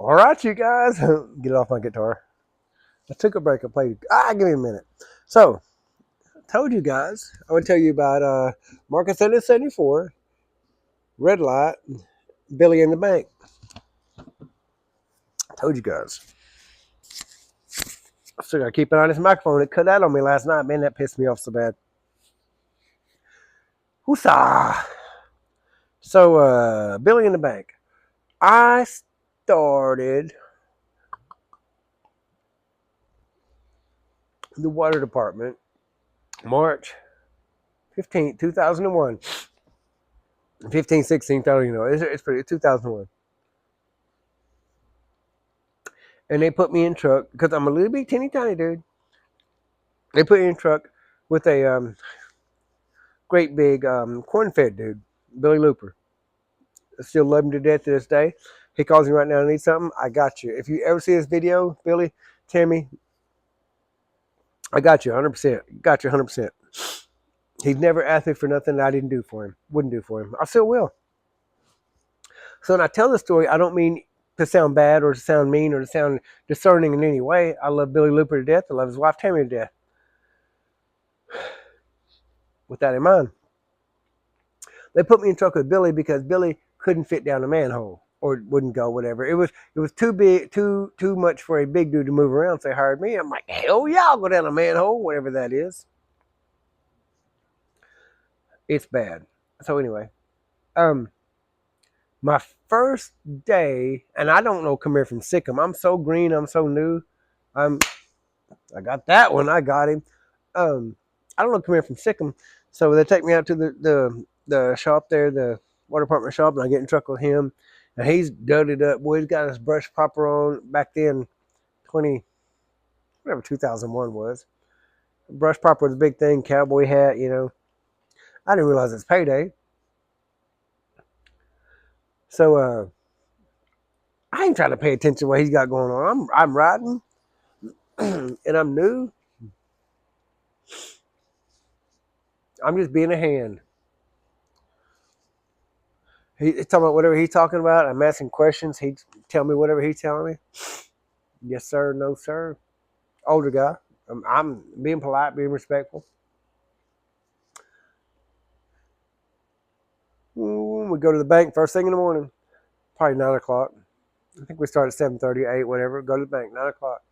All right, you guys, get off my guitar. I took a break. I played. Give me a minute. So, I told you guys I would tell you about Marcus 74, Redlight, Billy in the Bank. I told you guys. I still got to keep it on this microphone. It cut out on me last night. Man, that pissed me off so bad. Whoosah! So, Billy in the Bank. I started the water department March 15th, 2001. 15, 16, I don't even know. It's pretty, 2001. And they put me in truck because I'm a little bit teeny tiny dude. They put me in truck with a great big corn-fed dude, Billy Looper. I still love him to death to this day. He calls me right now and needs something. I got you. If you ever see this video, Billy, Tammy, I got you 100%. Got you 100%. He's never asked me for nothing that I didn't do for him. Wouldn't do for him. I still will. So when I tell the story, I don't mean to sound bad or to sound mean or to sound discerning in any way. I love Billy Looper to death. I love his wife Tammy to death. With that in mind, they put me in truck with Billy because Billy couldn't fit down a manhole or wouldn't go, whatever. It was too big, too much for a big dude to move around. So they hired me. I'm like, hell yeah, I'll go down a manhole, whatever that is. It's bad. So anyway, um, my first day, and I don't know come here from Sikkim. I'm so green. I'm so new. I'm. I got that one. I got him. I don't know come here from Sikkim. So they take me out to the shop there, the water department shop, and I get in truck with him. And he's dudded up. Boy, he's got his brush popper on back then, 20, whatever 2001 was. Brush popper was a big thing, cowboy hat, you know. I didn't realize it's payday. So I ain't trying to pay attention to what he's got going on. I'm riding and I'm new. I'm just being a hand. He's talking about whatever he's talking about. I'm asking questions. He tell me whatever he's telling me. Yes, sir. No, sir. Older guy. I'm being polite, being respectful. We go to the bank first thing in the morning, probably 9 o'clock. I think we start at 7:30, 8, whatever. Go to the bank 9 o'clock.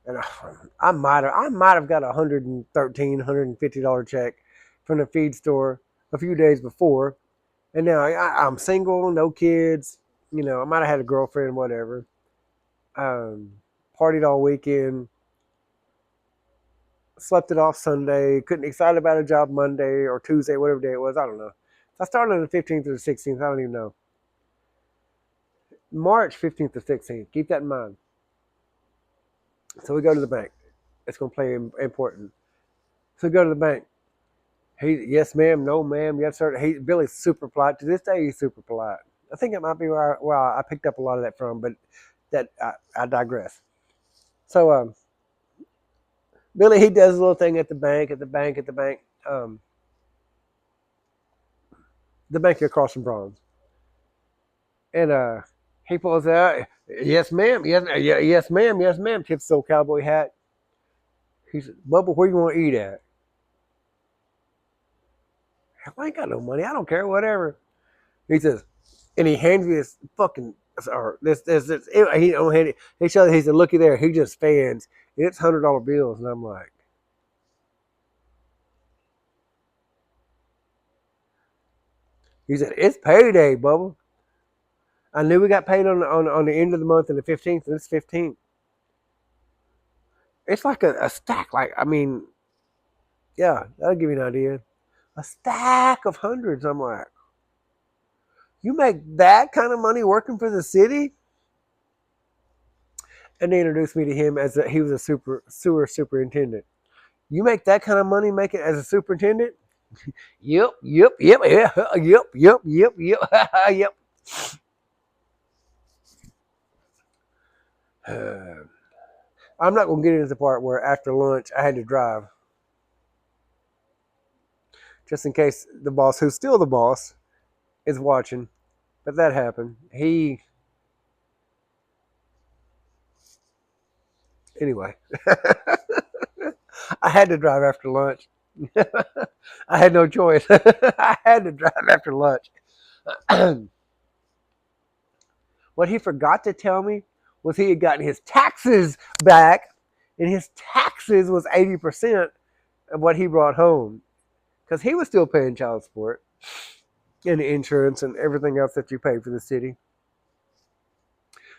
And I might have got $113, $150 check from the feed store a few days before, and now I'm single, no kids. You know, I might have had a girlfriend, whatever. Um, Partied all weekend, slept it off Sunday, couldn't excited about a job Monday or Tuesday, whatever day it was. I don't know. I started on the 15th or the 16th. I don't even know. March 15th or 16th. Keep that in mind. So we go to the bank. It's going to play important. So we go to the bank. Yes, ma'am. No, ma'am. Yes, sir. Billy's super polite. To this day, he's super polite. I think it might be where I picked up a lot of that from, but I digress. So Billy, he does a little thing at the bank, the bank across from Bronze. And he pulls out, yes, ma'am, yes, ma'am, yes, ma'am, tips his old cowboy hat. He said, Bubba, where you want to eat at? I ain't got no money. I don't care, whatever. He says, and he hands me this fucking, or this he don't hand it. He shows, he said, looky there. He just fans. And it's $100 bills. And I'm like, he said, it's payday, Bubba. I knew we got paid on the end of the month and the 15th, and it's 15th. It's like a stack. Like, I mean, yeah, that'll give you an idea. A stack of hundreds. I'm like, you make that kind of money working for the city? And they introduced me to him as he was a sewer superintendent. You make that kind of money making as a superintendent? Yep, yep, yep, yeah, yep, yep, yep, yep, yep. I'm not going to get into the part where after lunch I had to drive, just in case the boss, who's still the boss, is watching, but that happened. Anyway, I had to drive after lunch. I had no choice. I had to drive after lunch. What he forgot to tell me was he had gotten his taxes back, and his taxes was 80% of what he brought home because he was still paying child support and insurance and everything else that you pay for the city.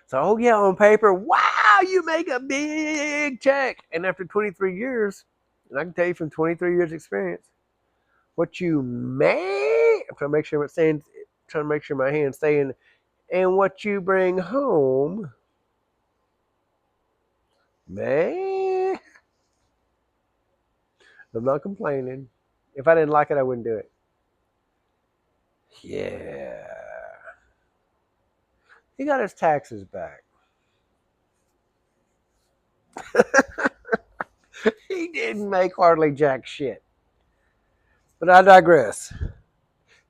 So, oh yeah, on paper, wow, you make a big check. And after 23 years, and I can tell you from 23 years experience, what you may, I'm trying to make sure I'm saying, trying to make sure my hand's staying, and what you bring home, man, I'm not complaining. If I didn't like it, I wouldn't do it. Yeah. He got his taxes back. He didn't make hardly jack shit. But I digress.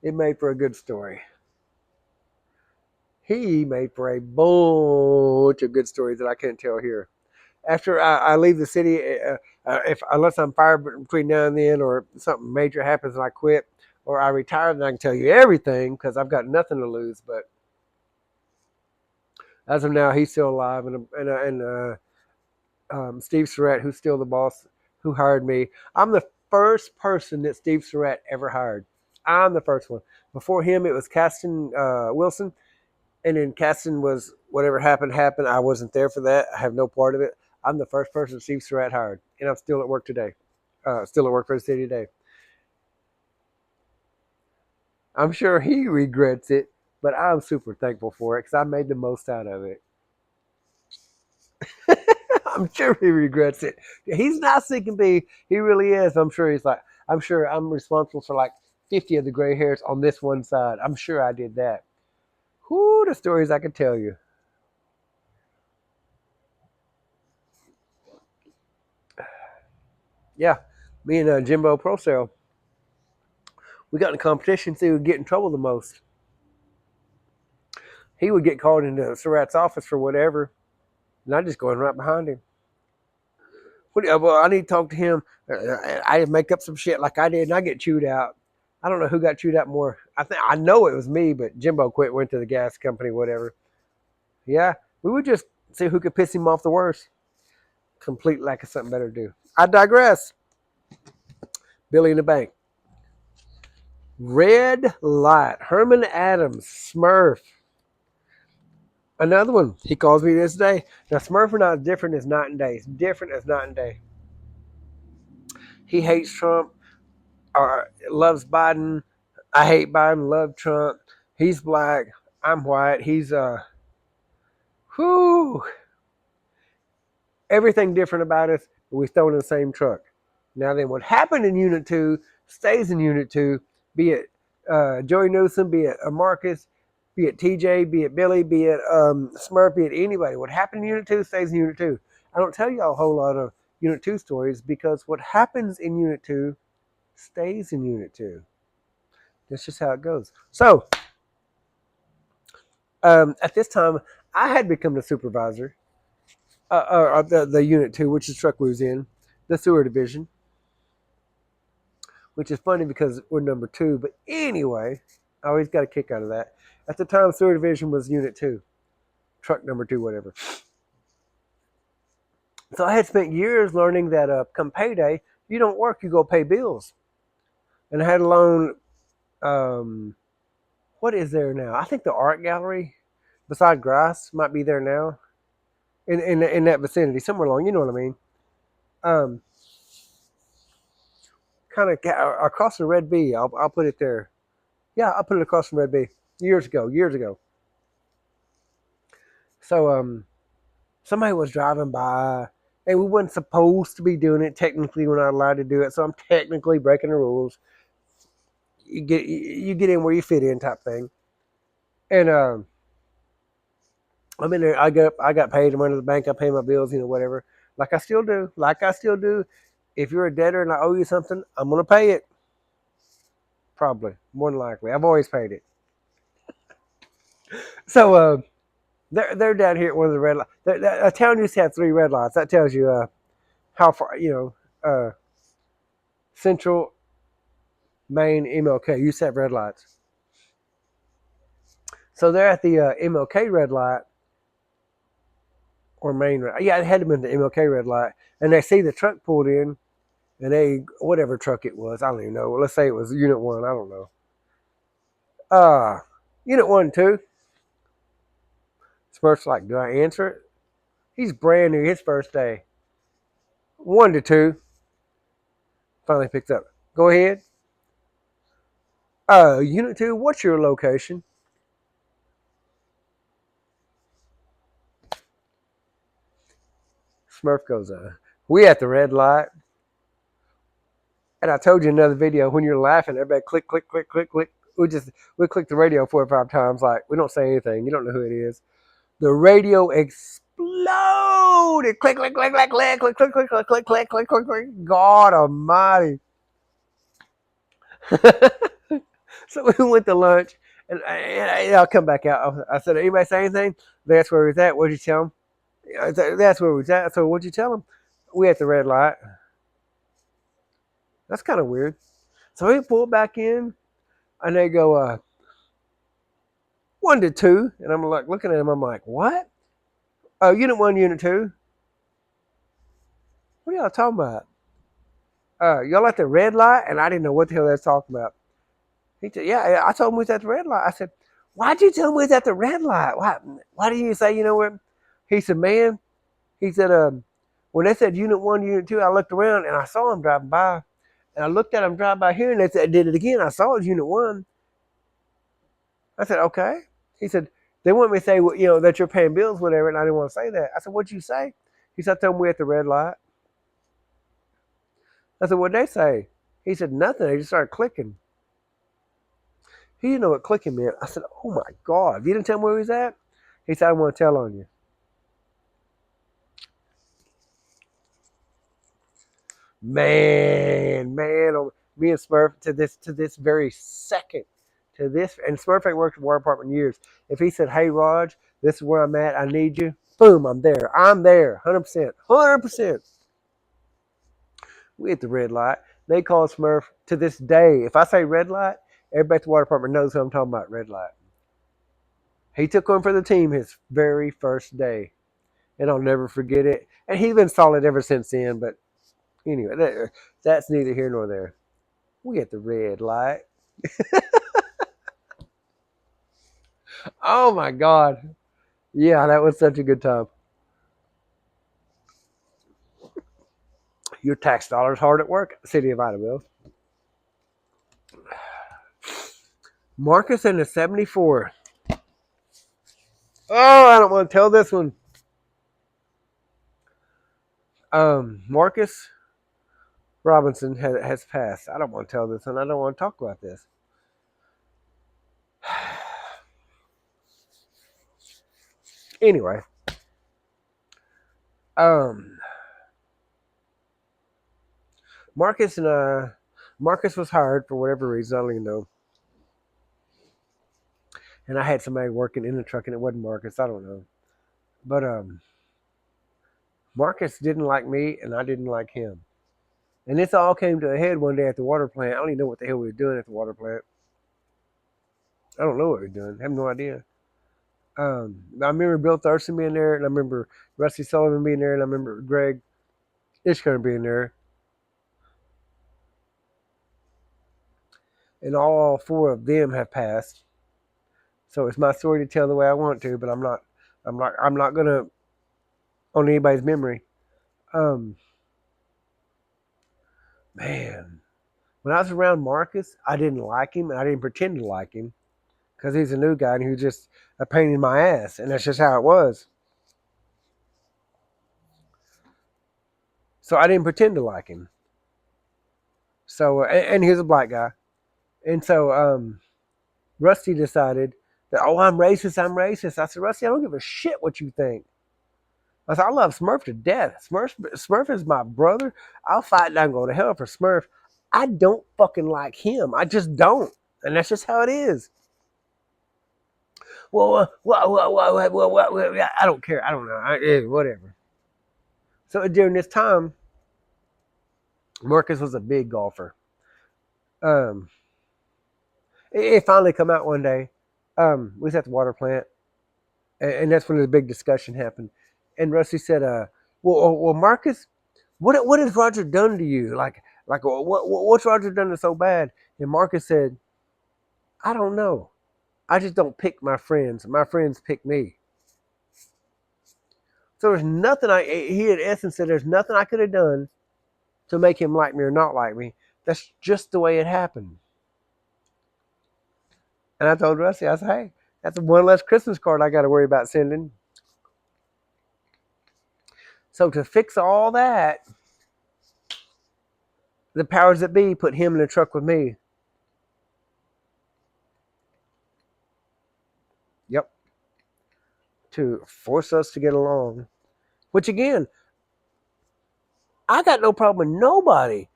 It made for a good story. He made for a bunch of good stories that I can't tell here. After I leave the city, if unless I'm fired between now and then, or something major happens and I quit, or I retire, then I can tell you everything because I've got nothing to lose. But as of now, he's still alive, and Steve Surratt, who's still the boss, who hired me. I'm the first person that Steve Surratt ever hired. I'm the first one. Before him, it was Caston Wilson, and then Caston was whatever happened happened. I wasn't there for that. I have no part of it. I'm the first person Steve Surratt hired, and I'm still at work today. Still at work for the city today. I'm sure he regrets it, but I'm super thankful for it because I made the most out of it. I'm sure he regrets it. He's nice he can be. He really is. I'm sure he's like, I'm sure I'm responsible for like 50 of the gray hairs on this one side. I'm sure I did that. Whoo, the stories I could tell you. Yeah, me and Jimbo Procell, we got in a competition, see who would get in trouble the most. He would get called into Surratt's office for whatever, and I just going right behind him. Well, I need to talk to him. I make up some shit like I did, and I get chewed out. I don't know who got chewed out more. I know it was me, but Jimbo quit, went to the gas company, whatever. Yeah, we would just see who could piss him off the worst. Complete lack of something better to do. I digress. Billy in the Bank. Red Light. Herman Adams. Smurf. Another one. He calls me this day. Now, Smurf and I is different as night and day. It's different as night and day. He hates Trump or loves Biden. I hate Biden, love Trump. He's black. I'm white. He's whoo, everything different about us, but we throw in the same truck. Now then, what happened in Unit 2 stays in Unit 2, be it Joey Newsom, be it Marcus, be it TJ, be it Billy, be it Smurf, be it anybody. What happened in Unit 2 stays in Unit 2. I don't tell you a whole lot of Unit 2 stories because what happens in Unit 2 stays in Unit 2. That's just how it goes. So, at this time, I had become the supervisor the Unit 2, which is truck we was in, the sewer division, which is funny because we're number 2. But anyway, I always got a kick out of that. At the time, sewer division was Unit 2, truck number 2, whatever. So I had spent years learning that come payday, you don't work, you go pay bills. And I had a loan, um, what is there now? I think the art gallery beside Grass might be there now. In that vicinity, somewhere along, you know what I mean. Um, kind of across the Red B. I'll put it there. Yeah, I put it across from Red B years ago. Years ago. So somebody was driving by, and we weren't supposed to be doing it. Technically, we're not allowed to do it. So I'm technically breaking the rules. You get in where you fit in, type thing. And I'm in there. I got paid. I went to the bank. I pay my bills. Whatever. Like I still do. Like I still do. If you're a debtor and I owe you something, I'm gonna pay it. Probably, more than likely. I've always paid it. So they're down here at one of the red lights. A town used to have 3 red lights. That tells you how far, Central, Main, MLK used to have red lights. So they're at the MLK red light or Main red. Yeah, it had to be the MLK red light, and they see the truck pulled in, and they whatever truck it was, I don't even know. Let's say it was Unit 1. I don't know. Uh, Unit 1, 2. Smurf's like, do I answer it? He's brand new, his first day. 1 to 2. Finally picks up. Go ahead. Unit 2, what's your location? Smurf goes, we at the red light. And I told you in another video, when you're laughing, everybody click, click, click, click, click. We click the radio 4 or 5 times, like we don't say anything. You don't know who it is. The radio exploded. Click, click, click, click, click, click, click, click, click, click, click, click, click, click. God almighty. So we went to lunch, and I'll come back out. I said, anybody say anything? That's where we was at. What'd you tell him? I said, that's where we was at. So what'd you tell him? We at the red light. That's kind of weird. So we pull back in, and they go, 1 to 2. And I'm like, looking at him, I'm like, what? Oh, Unit 1, Unit 2. What are y'all talking about? Y'all at the red light? And I didn't know what the hell they was talking about. He said, yeah, I told him we was at the red light. I said, why'd you tell him we was at the red light? Why didn't you say, you know what? He said, man, he said, when they said Unit 1, Unit 2, I looked around and I saw him driving by. And I looked at him driving by here, and they said, I did it again. I saw it was Unit 1. I said, okay. He said, they want me to say, well, that you're paying bills, whatever, and I didn't want to say that. I said, what'd you say? He said, I told him we at the red light. I said, what'd they say? He said, nothing. They just started clicking. He didn't know what clicking meant. I said, oh my God. You didn't tell me where he was at? He said, I want to tell on you. Man, me and Smurf to this very second. And Smurf ain't worked in the water department in years. If he said, hey Raj, this is where I'm at, I need you, boom, I'm there. 100%. 100%. We at the red light. They call Smurf to this day. If I say red light, everybody at the water department knows who I'm talking about, red light. He took one for the team his very first day. And I'll never forget it. And he's been solid ever since then. But anyway, that's neither here nor there. We at the red light. Oh my God. Yeah, that was such a good time. Your tax dollars hard at work, city of Idaville. Marcus in the 74. Oh, I don't want to tell this one. Marcus Robinson has passed. I don't want to tell this one. I don't want to talk about this. Anyway, Marcus and Marcus was hired for whatever reason. I don't even know. And I had somebody working in the truck, and it wasn't Marcus. I don't know. But Marcus didn't like me, and I didn't like him. And this all came to a head one day at the water plant. I don't even know what the hell we were doing at the water plant. I don't know what we were doing. I have no idea. I remember Bill Thurston being there, and I remember Rusty Sullivan being there, and I remember Greg Ishker being there. And all 4 of them have passed. So it's my story to tell the way I want to, but I'm not gonna on anybody's memory. Um, Man, when I was around Marcus, I didn't like him, and I didn't pretend to like him because he's a new guy and he was just a pain in my ass, and that's just how it was. So I didn't pretend to like him. So and he's a black guy, and so Rusty decided that I'm racist. I'm racist. I said, Rusty, I don't give a shit what you think. I said, I love Smurf to death. Smurf is my brother. I'll fight down, go to hell for Smurf. I don't fucking like him. I just don't, and that's just how it is. I don't care. I don't know. Whatever. So during this time, Marcus was a big golfer. Um, it finally come out one day. We was at the water plant, and that's when the big discussion happened. And Rusty said, well, Marcus, what has Roger done to you? Like what's Roger done that's so bad?" And Marcus said, "I don't know. I just don't pick my friends. My friends pick me." So there's nothing he in essence said there's nothing I could have done to make him like me or not like me. That's just the way it happened. And I told Rusty, I said, "Hey, that's one less Christmas card I got to worry about sending." So to fix all that, the powers that be put him in the truck with me. Yep. To force us to get along. Which again, I got no problem with nobody.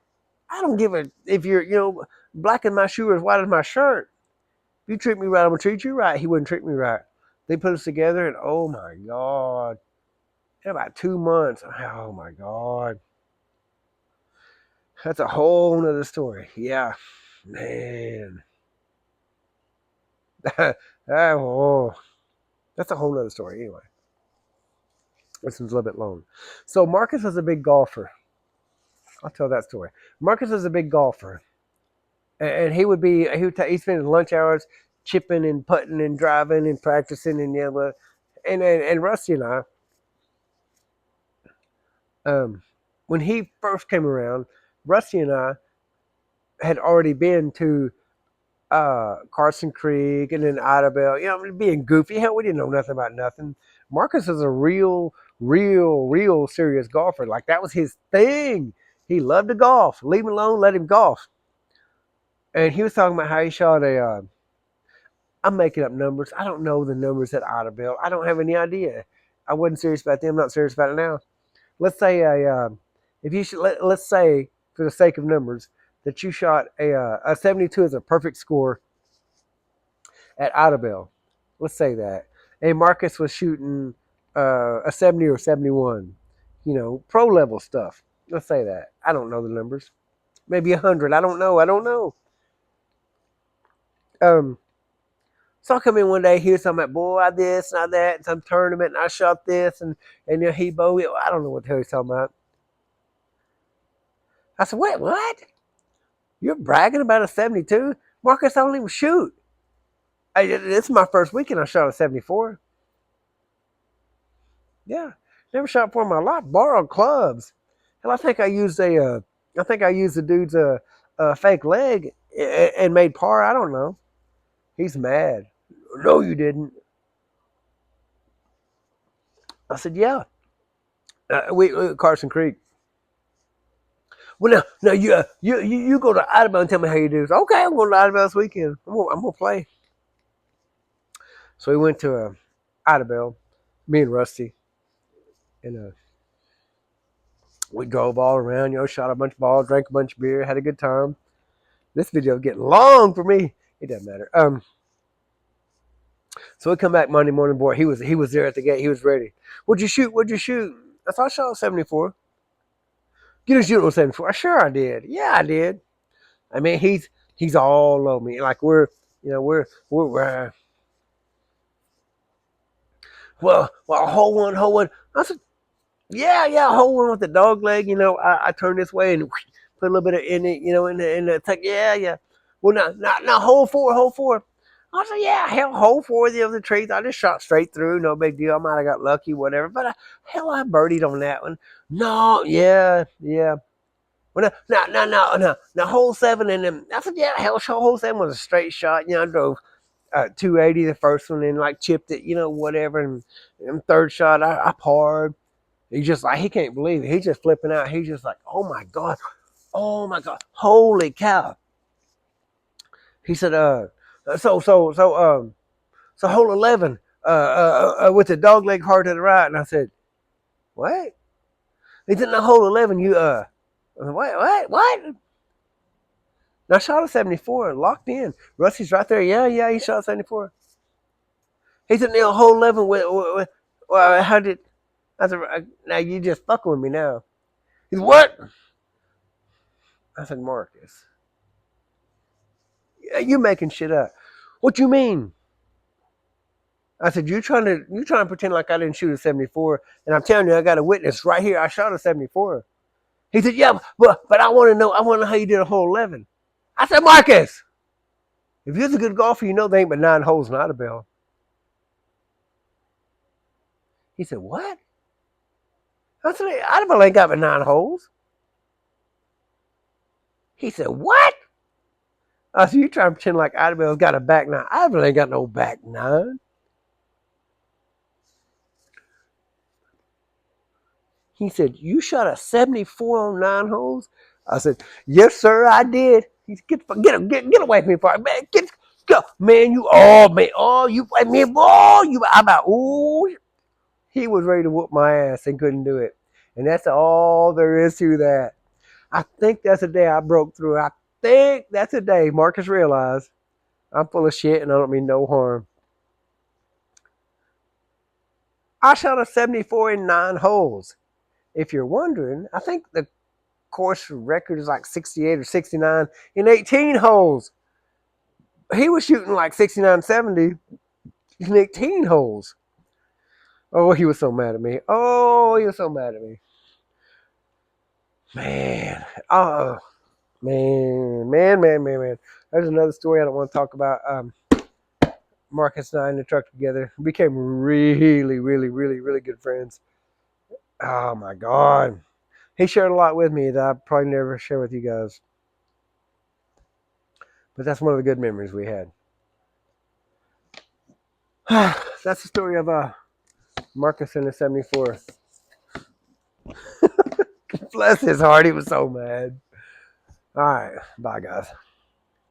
I don't give a if you're, black in my shoe or as white as my shirt. If you treat me right, I'm gonna treat you right. He wouldn't treat me right. They put us together, and oh my god, in about 2 months, oh my god, that's a whole nother story. Yeah, man, oh, that's a whole nother story. Anyway, this one's a little bit long. So Marcus was a big golfer. I'll tell that story. Marcus was a big golfer, and he'd spend lunch hours chipping and putting and driving and practicing and and Rusty and I, um, when he first came around, Rusty and I had already been to Carson Creek and then Idabel, being goofy. Hell, we didn't know nothing about nothing. Marcus is a real serious golfer. Like that was his thing. He loved to golf. Leave him alone, let him golf. And he was talking about how he shot I'm making up numbers. I don't know the numbers at Idabel. I don't have any idea. I wasn't serious about them. I'm not serious about it now. Let's say if you should let's say for the sake of numbers that you shot a 72 as a perfect score at Idabel. Let's say that. And Marcus was shooting a 70 or 71. Pro level stuff. Let's say that. I don't know the numbers. Maybe 100. I don't know. I don't know. Um, so I come in one day, hear something about, boy, I this and I that, and some tournament, and I shot this, and then he bowed. I don't know what the hell he's talking about. I said, wait, what? You're bragging about a 72? Marcus, I don't even shoot. This is my first weekend I shot a 74. Yeah. Never shot before in my life. Borrowed clubs. Hell, I think I used the dude's fake leg and made par. I don't know. He's mad. No, you didn't. I said, yeah. We Carson Creek. Well, now you go to Idabel and tell me how you do. So, okay, I'm going to Idabel this weekend. I'm gonna play. So we went to Idabel, me and Rusty, and we drove all around. Shot a bunch of balls, drank a bunch of beer, had a good time. This video is getting long for me. It doesn't matter. So we come back Monday morning, boy. He was there at the gate. He was ready. What'd you shoot? What'd you shoot? I thought I shot a 74. You didn't shoot a 74. Sure I did. Yeah, I did. I mean, he's all over me. Like we're well, hold one. I said, yeah, hold one with the dog leg. I turn this way and put a little bit of in it, in the tech. Yeah. Well, now, hold four. I said, yeah, hell, hold four of the other trees. I just shot straight through. No big deal. I might have got lucky, whatever. But hell, I birdied on that one. No, yeah. Well, now, hole seven, and then I said, yeah, hell, hole seven was a straight shot. I drove 280 the first one and like chipped it, whatever. And third shot, I parred. He's just like, he can't believe it. He's just flipping out. He's just like, oh my God, holy cow. He said, so hole 11, with the dog leg hard to the right. And I said, what? He said, no, hole 11, what? And I shot a 74 and locked in. Rusty's right there. Yeah, he shot a 74. He said, "Nail hole 11 well, how did?" I said, "Now you just fucking with me now." He's what? I said, "Marcus, you making shit up. What you mean?" I said, you trying to pretend like I didn't shoot a 74, and I'm telling you, I got a witness right here. I shot a 74. He said, "Yeah, but I want to know. I want to know how you did a hole 11." I said, "Marcus, if you're a good golfer, you know there ain't but 9 holes in Idabel." He said, "What?" I said, "Idabel ain't got but 9 holes." He said, "What?" I said, "You trying to pretend like Idabel's got a back nine? Idabel ain't got no back nine." He said, "You shot a 74 on 9 holes?" I said, "Yes, sir, I did." He said, get away from me, man. Go, man. You, man, oh, you. I'm about, oh, he was ready to whoop my ass and couldn't do it, and that's all there is to that. I think that's the day I broke through. I think that's the day Marcus realized I'm full of shit and I don't mean no harm. I shot a 74 in 9 holes. If you're wondering, I think the course record is like 68 or 69 in 18 holes. He was shooting like 69, 70 in 18 holes. Oh, he was so mad at me. Oh, he was so mad at me. Man. Oh, man. There's another story I don't want to talk about. Marcus and I in the truck together. We became really good friends. Oh my God. He shared a lot with me that I probably never share with you guys. But that's one of the good memories we had. That's the story of Marcus in the 74. Bless his heart, he was so mad. All right, bye guys.